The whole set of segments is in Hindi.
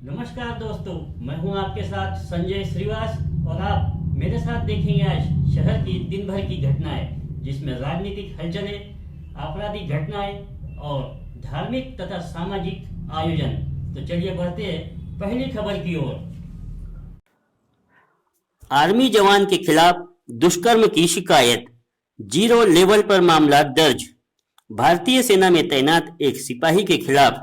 नमस्कार दोस्तों, मैं हूं आपके साथ संजय श्रीवास और आप मेरे साथ देखेंगे आज शहर की दिन भर की घटनाएं, जिसमें राजनीतिक हलचलें, आपराधिक घटनाएं और धार्मिक तथा सामाजिक आयोजन। तो चलिए बढ़ते हैं पहली खबर की ओर। आर्मी जवान के खिलाफ दुष्कर्म की शिकायत, 0 लेवल पर मामला दर्ज। भारतीय सेना में तैनात एक सिपाही के खिलाफ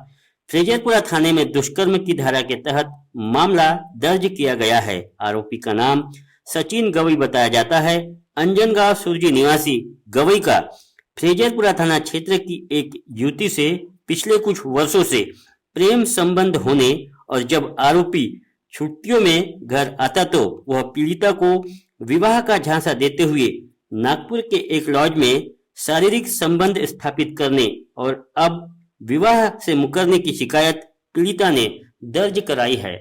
फ्रेजरपुरा थाने में दुष्कर्म की धारा के तहत मामला दर्ज किया गया है। आरोपी का नाम सचिन गवई बताया जाता है। अंजनगांव सुरजी निवासी गवई का फ्रेजरपुरा थाना क्षेत्र की एक युवती से पिछले कुछ वर्षों से प्रेम संबंध होने और जब आरोपी छुट्टियों में घर आता तो वह पीड़िता को विवाह का झांसा देते हुए नागपुर के एक लॉज में शारीरिक संबंध स्थापित करने और अब विवाह से मुकरने की शिकायत पीड़िता ने दर्ज कराई है।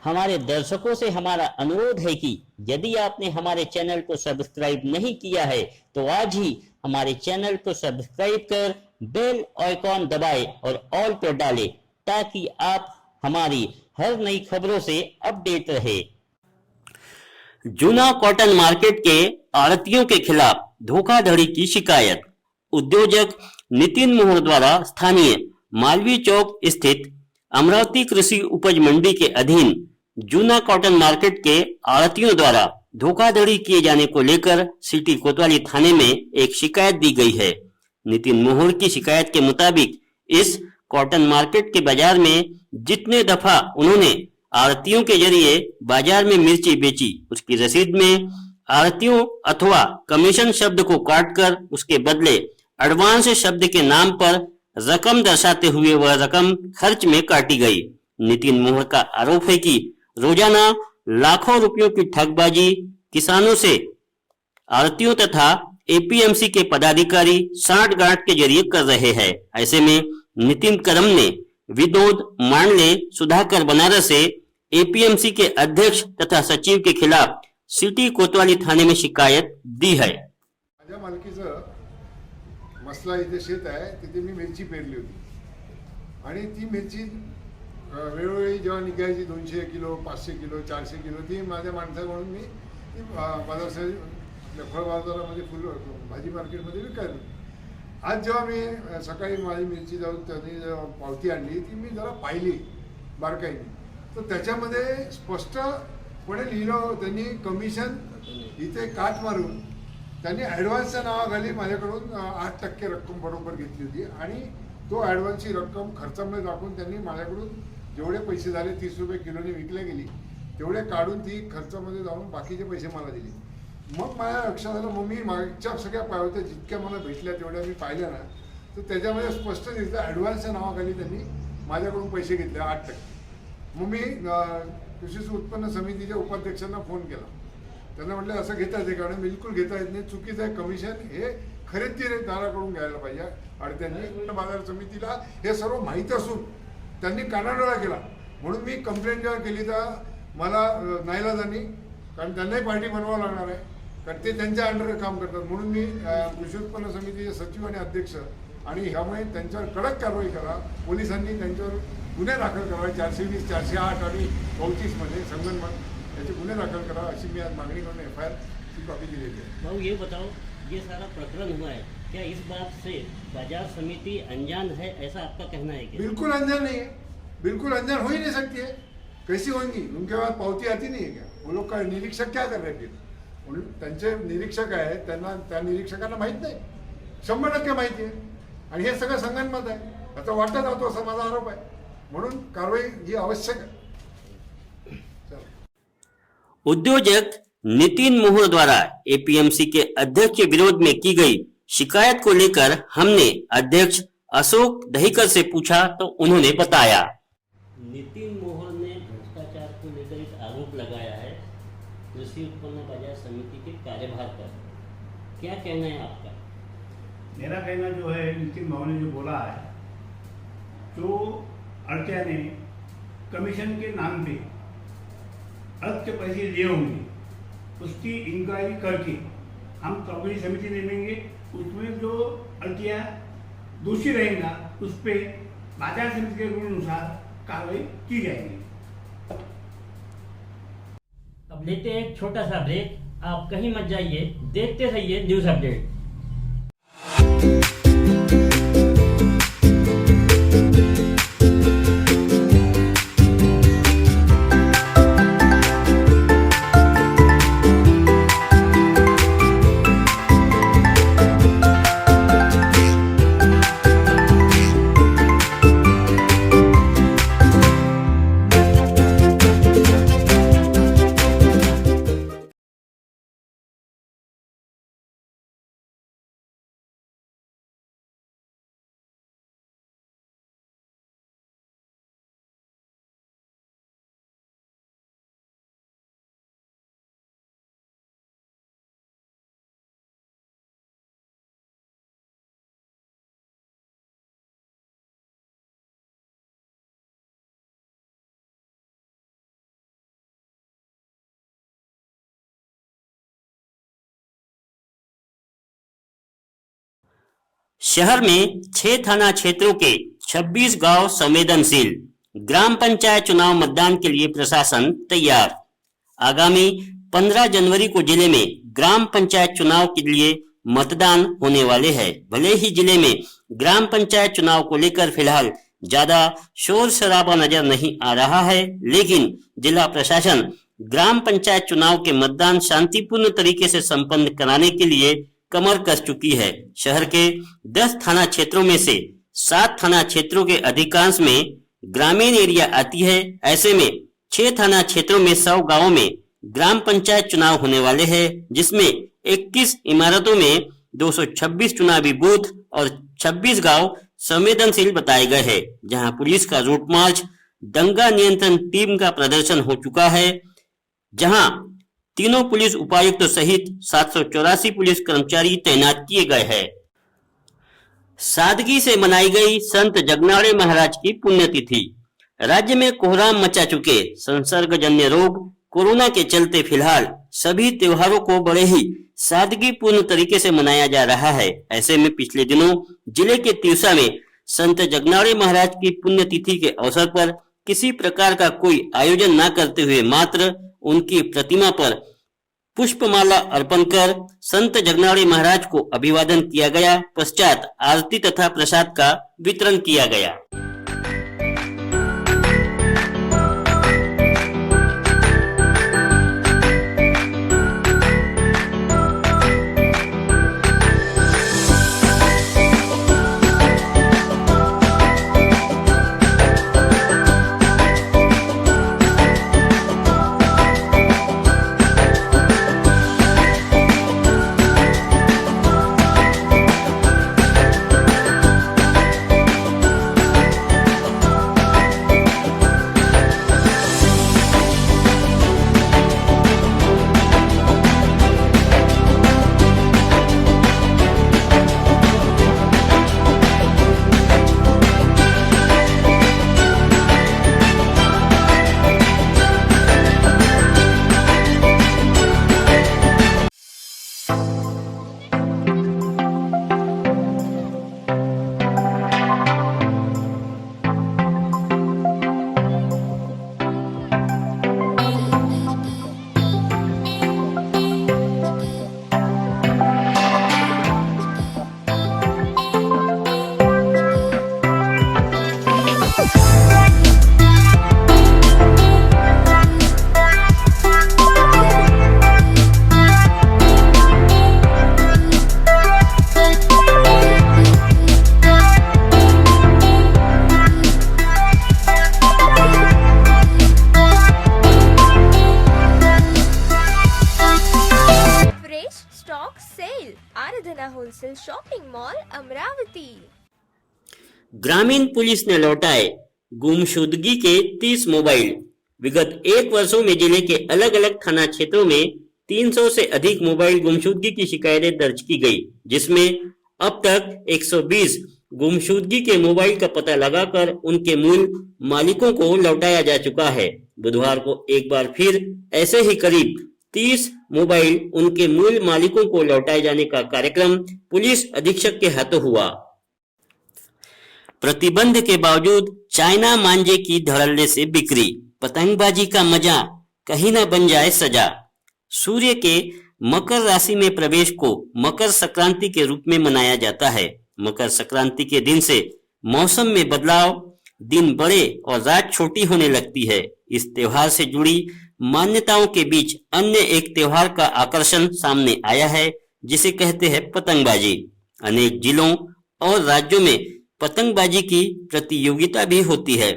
हमारे दर्शकों से हमारा अनुरोध है कि यदि आपने हमारे चैनल को सब्सक्राइब नहीं किया है तो आज ही हमारे चैनल को सब्सक्राइब कर बेल आइकॉन दबाएं और ऑल पर डालें, ताकि आप हमारी हर नई खबरों से अपडेट रहे। जूना कॉटन मार्केट के आड़तियों के खिलाफ धोखाधड़ी की शिकायत। उद्योजक नितिन मोहर द्वारा स्थानीय मालवीय चौक स्थित अमरावती कृषि उपज मंडी के अधीन जूना कॉटन मार्केट के आड़तियों द्वारा धोखाधड़ी किए जाने को लेकर सिटी कोतवाली थाने में एक शिकायत दी गई है। नितिन मोहर की शिकायत के मुताबिक इस कॉटन मार्केट के बाजार में जितने दफा उन्होंने आड़तियों के जरिए बाजार में मिर्ची बेची, उसकी रसीद में आड़तियों अथवा कमीशन शब्द को काटकर उसके बदले एडवांस शब्द के नाम पर रकम दर्शाते हुए वह रकम खर्च में काटी गई। नितिन मोहर का आरोप है कि रोजाना लाखों रुपयों की ठगबाजी किसानों से आड़तियों तथा एपीएमसी के पदाधिकारी साठगांठ के जरिए कर रहे हैं। ऐसे में नितिन करम ने विनोद मांडले सुधाकर बनारस से एपीएमसी के अध्यक्ष तथा सचिव के खिलाफ सिटी कोतवाली थाने में शिकायत दी है। माझ्या मालकीचं मसला इथे शेत आहे, तिथे मी मिरची पेरली होती आणि ती मिरची वेळोवेळी जेव्हा निघायची 200 किलो 500 किलो 400 किलो ती माझ्या माणसाकडून मी ती बाजार फळ बाजारामध्ये फुल भाजी मार्केटमध्ये विकायला। आज जेव्हा मी सकाळी माझी मिरची जाऊन त्यांनी पावती आणली ती मी जरा पाहिली बारकाईने, तर त्याच्यामध्ये स्पष्टपणे लिहिलं त्यांनी कमिशन इथे काट मारून त्यांनी ॲडव्हान्सच्या नावाखाली माझ्याकडून 8% रक्कम बरोबर घेतली होती आणि तो ॲडव्हान्सची रक्कम खर्चामध्ये दाखवून त्यांनी माझ्याकडून जेवढे पैसे झाले 30 रुपये किलोने विकल्या गेली तेवढे काढून ती खर्चामध्ये जाऊन बाकीचे पैसे मला दिले। मग माझ्या लक्षात आलं, मग मी मागच्या सगळ्या पावत्या जितक्या मला भेटल्या तेवढ्या मी पाहिल्या ना, तर त्याच्यामध्ये स्पष्ट दिसतं ॲडव्हान्सच्या नावाखाली त्यांनी माझ्याकडून पैसे घेतले 8%। मग मी कृषी उत्पन्न समितीच्या उपाध्यक्षांना फोन केला, त्यांना म्हटलं असं घेता येते कारण बिलकुल घेता येत नाही, चुकीचं आहे, कमिशन हे खरेदीदाराकडून घ्यायला पाहिजे। आणि त्यांनी बाजार समितीला हे सर्व माहीत असून त्यांनी कानाडोळा केला, म्हणून मी कंप्लेंट जेव्हा केली तर मला नाईलाजानी, कारण त्यांनाही पार्टी बनवावं लागणार आहे कारण ते त्यांच्या अंडर काम करतात, म्हणून मी कृषी उत्पन्न समितीचे सचिव आणि अध्यक्ष आणि ह्यामुळे त्यांच्यावर कडक कारवाई करा, पोलिसांनी त्यांच्यावर गुन्हे दाखल करावे 420 408 आणि 34 मध्ये संगनमत याचे गुन्हे दाखल करा अशी मी आज मागणी करून एफआईआर की कॉपी दिलेली आहे। भाऊ ये बताओ, ये सारा प्रकरण हुआ है, क्या इस बात से बाजार समिति अनजान है, ऐसा आपका कहना है क्या? बिल्कुल अनजान नहीं है, बिल्कुल अनजान हो ही नहीं सकती है, कैसी होंगी? उनके पास पावती आती नहीं है क्या? वो लोग का निरीक्षक क्या कर रहे हैं फिर? त्यांचे निरीक्षक आहे, त्यांना त्या निरीक्षकांना माहीत नाही, 100% माहिती आहे आणि हे सगळं संगनमत आहे, आता वाटत राहतो असा माझा आरोप आहे, म्हणून कारवाई ही आवश्यक आहे। उद्योजक नितिन मोहर द्वारा एपीएमसी के अध्यक्ष के विरोध में की गई शिकायत को लेकर हमने अध्यक्ष अशोक दहीकर से पूछा तो उन्होंने बताया। नितिन मोहर ने भ्रष्टाचार को लेकर एक आरोप लगाया है कृषि उत्पन्न बाजार समिति के कार्यभार पर, क्या कहना है आपका? मेरा कहना जो है, नितिन मोहर ने जो बोला है, जो अड़तिया ने कमीशन के नाम पे अर्थ के पैसे लिए होंगे, उसकी इंक्वायरी करके हम कंपनी समिति लेंगे, उसमें जो अड़तिया दोषी रहेगा उस पर बाजार समिति के रूल अनुसार कार्रवाई की जाएगी। अब लेते हैं एक छोटा सा ब्रेक। आप कहीं मत जाइए, देखते रहिए न्यूज अपडेट। शहर में 6 थाना क्षेत्रों के 26 गांव संवेदनशील। ग्राम पंचायत चुनाव मतदान के लिए प्रशासन तैयार। आगामी 15 जनवरी को जिले में ग्राम पंचायत चुनाव के लिए मतदान होने वाले हैं। भले ही जिले में ग्राम पंचायत चुनाव को लेकर फिलहाल ज्यादा शोर शराबा नजर नहीं आ रहा है, लेकिन जिला प्रशासन ग्राम पंचायत चुनाव के मतदान शांतिपूर्ण तरीके से संपन्न कराने के लिए कमर कस चुकी है। शहर के 10 थाना क्षेत्रों में से 7 थाना क्षेत्रों के अधिकांश में ग्रामीण एरिया आती है। ऐसे में 6 थाना क्षेत्रों में 100 गांवों में ग्राम पंचायत चुनाव होने वाले हैं, जिसमें 21 इमारतों में 226 चुनावी बूथ और 26 गांव संवेदनशील बताए गए हैं, जहां पुलिस का रूट मार्च, दंगा नियंत्रण टीम का प्रदर्शन हो चुका है, जहां तीनों पुलिस उपायुक्त सहित 784 पुलिस कर्मचारी तैनात किए गए हैं। सादगी से मनाई गई संत जगनाड़े महाराज की पुण्यतिथि। राज्य में कोहराम मचा चुके संसर्गजन्य रोग कोरोना के चलते फिलहाल सभी त्योहारों को बड़े ही सादगीपूर्ण तरीके से मनाया जा रहा है। ऐसे में पिछले दिनों जिले के तिवसा में संत जगनाड़े महाराज की पुण्यतिथि के अवसर पर किसी प्रकार का कोई आयोजन न करते हुए मात्र उनकी प्रतिमा पर पुष्पमाला अर्पण कर संत जगनाड़े महाराज को अभिवादन किया गया। पश्चात आरती तथा प्रसाद का वितरण किया गया। आराधना होलसेल शॉपिंग मॉल अमरावती। ग्रामीण पुलिस ने लौटाए गुमशुदगी के 30 मोबाइल। विगत 1 वर्षों में जिले के अलग अलग थाना क्षेत्रों में 300 से अधिक मोबाइल गुमशुदगी की शिकायतें दर्ज की गई, जिसमें अब तक 120 गुमशुदगी के मोबाइल का पता लगाकर उनके मूल मालिकों को लौटाया जा चुका है। बुधवार को एक बार फिर ऐसे ही करीब 30 मोबाइल उनके मूल मालिकों को लौटाए जाने का कार्यक्रम पुलिस अधीक्षक के हाथों हुआ। प्रतिबंध के बावजूद चाइना मांझे की धड़ल्ले से बिक्री, पतंगबाजी का मजा कहीं न बन जाए सजा। सूर्य के मकर राशि में प्रवेश को मकर संक्रांति के रूप में मनाया जाता है। मकर संक्रांति के दिन से मौसम में बदलाव, दिन बड़े और रात छोटी होने लगती है। इस त्योहार से जुड़ी मान्यताओं के बीच अन्य एक त्योहार का आकर्षण सामने आया है, जिसे कहते हैं पतंगबाजी। अनेक जिलों और राज्यों में पतंगबाजी की प्रतियोगिता भी होती है।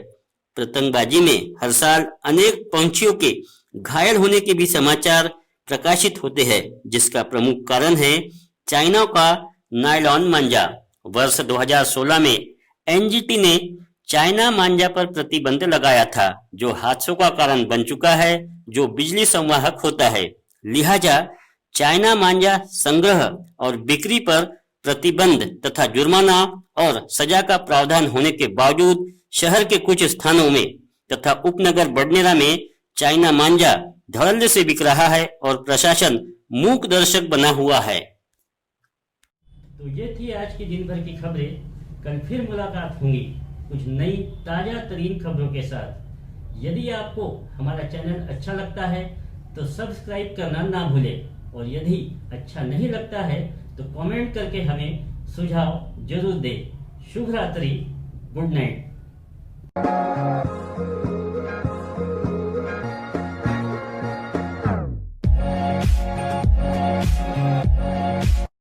पतंगबाजी में हर साल अनेक पंछियों के घायल होने के भी समाचार प्रकाशित होते हैं, जिसका प्रमुख कारण है चाइना का नायलॉन मांझा। वर्ष 2016 में एनजीटी ने चाइना मांझा पर प्रतिबंध लगाया था, जो हादसों का कारण बन चुका है, जो बिजली संवाहक होता है। लिहाजा चाइना मांझा संग्रह और बिक्री पर प्रतिबंध तथा जुर्माना और सजा का प्रावधान होने के बावजूद शहर के कुछ स्थानों में तथा उपनगर बडनेरा में चाइना मांझा धड़ल्ले से बिक रहा है और प्रशासन मूक दर्शक बना हुआ है। तो ये थी आज की दिन भर की खबरें। कल फिर मुलाकात होंगी कुछ नई ताजा तरीन खबरों के साथ। यदि आपको हमारा चैनल अच्छा लगता है तो सब्सक्राइब करना ना भूलें, और यदि अच्छा नहीं लगता है तो कमेंट करके हमें सुझाव जरूर दें। शुभ रात्रि, गुड नाइट।